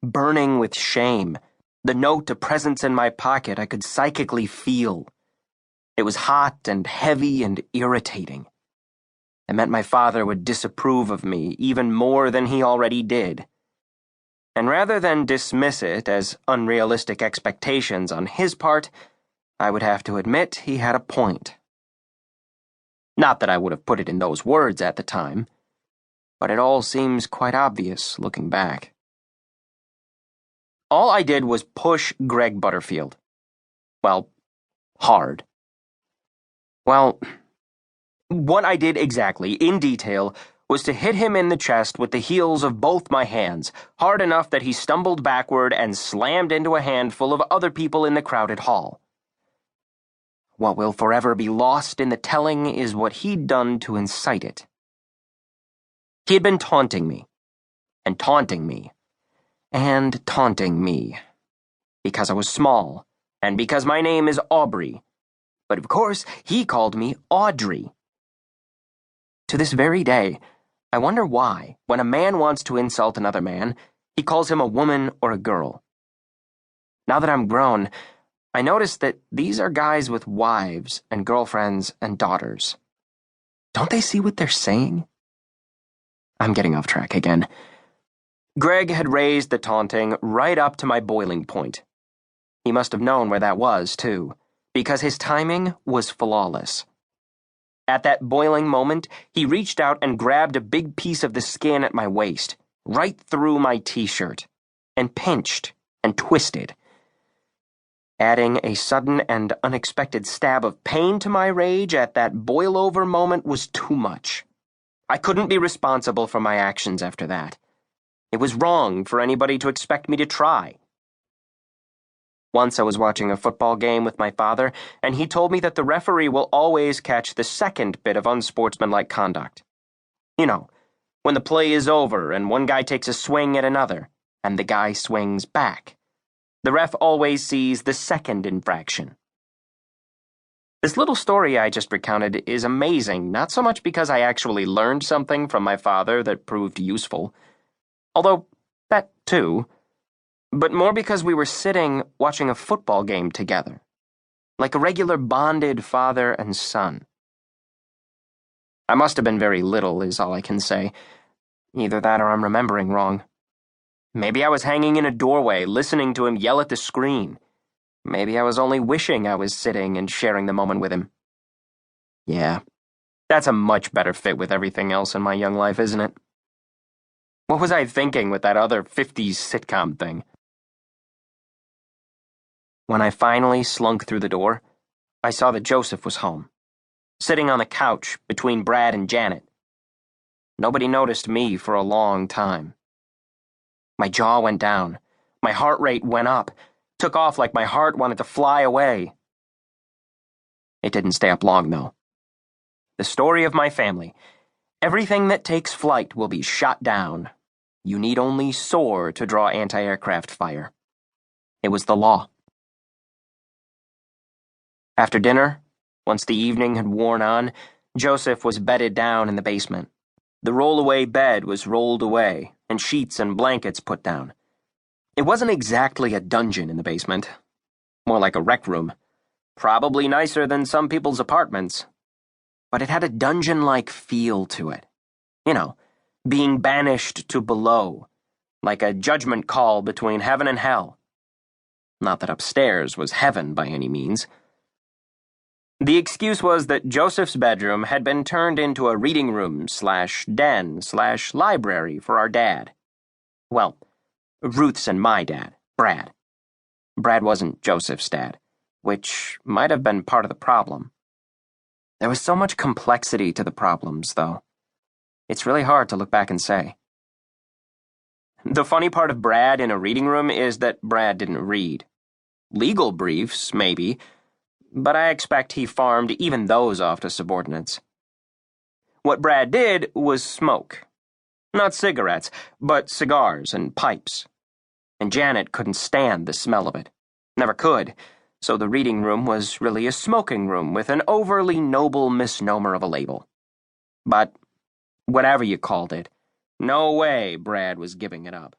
burning with shame. The note of presence in my pocket I could psychically feel. It was hot and heavy and irritating. It meant my father would disapprove of me even more than he already did. And rather than dismiss it as unrealistic expectations on his part, I would have to admit he had a point. Not that I would have put it in those words at the time, but it all seems quite obvious looking back. All I did was push Greg Butterfield. Well, hard. Well, what I did exactly, in detail, was to hit him in the chest with the heels of both my hands, hard enough that he stumbled backward and slammed into a handful of other people in the crowded hall. What will forever be lost in the telling is what he'd done to incite it. He had been taunting me, and taunting me, and taunting me, because I was small, and because my name is Aubrey. But of course, he called me Audrey. To this very day, I wonder why, when a man wants to insult another man, he calls him a woman or a girl. Now that I'm grown, I notice that these are guys with wives and girlfriends and daughters. Don't they see what they're saying? I'm getting off track again. Greg had raised the taunting right up to my boiling point. He must have known where that was, too, because his timing was flawless. At that boiling moment, he reached out and grabbed a big piece of the skin at my waist, right through my t-shirt, and pinched and twisted. Adding a sudden and unexpected stab of pain to my rage at that boil-over moment was too much. I couldn't be responsible for my actions after that. It was wrong for anybody to expect me to try. Once I was watching a football game with my father, and he told me that the referee will always catch the second bit of unsportsmanlike conduct. You know, when the play is over and one guy takes a swing at another, and the guy swings back. The ref always sees the second infraction. This little story I just recounted is amazing, not so much because I actually learned something from my father that proved useful, although that too, but more because we were sitting watching a football game together, like a regular bonded father and son. I must have been very little, is all I can say. Either that or I'm remembering wrong. Maybe I was hanging in a doorway listening to him yell at the screen. Maybe I was only wishing I was sitting and sharing the moment with him. Yeah, that's a much better fit with everything else in my young life, isn't it? What was I thinking with that other 50s sitcom thing? When I finally slunk through the door, I saw that Joseph was home, sitting on the couch between Brad and Janet. Nobody noticed me for a long time. My jaw went down. My heart rate went up. Took off like my heart wanted to fly away. It didn't stay up long, though. The story of my family. Everything that takes flight will be shot down. You need only soar to draw anti-aircraft fire. It was the law. After dinner, once the evening had worn on, Joseph was bedded down in the basement. The roll-away bed was rolled away, and sheets and blankets put down. It wasn't exactly a dungeon in the basement. More like a rec room. Probably nicer than some people's apartments. But it had a dungeon-like feel to it. You know, being banished to below, like a judgment call between heaven and hell. Not that upstairs was heaven by any means. The excuse was that Joseph's bedroom had been turned into a reading room/den/library for our dad. Well, Ruth's and my dad, Brad. Brad wasn't Joseph's dad, which might have been part of the problem. There was so much complexity to the problems, though. It's really hard to look back and say. The funny part of Brad in a reading room is that Brad didn't read. Legal briefs, maybe, but I expect he farmed even those off to subordinates. What Brad did was smoke. Not cigarettes, but cigars and pipes. And Janet couldn't stand the smell of it. Never could, so the reading room was really a smoking room with an overly noble misnomer of a label. But whatever you called it, no way Brad was giving it up.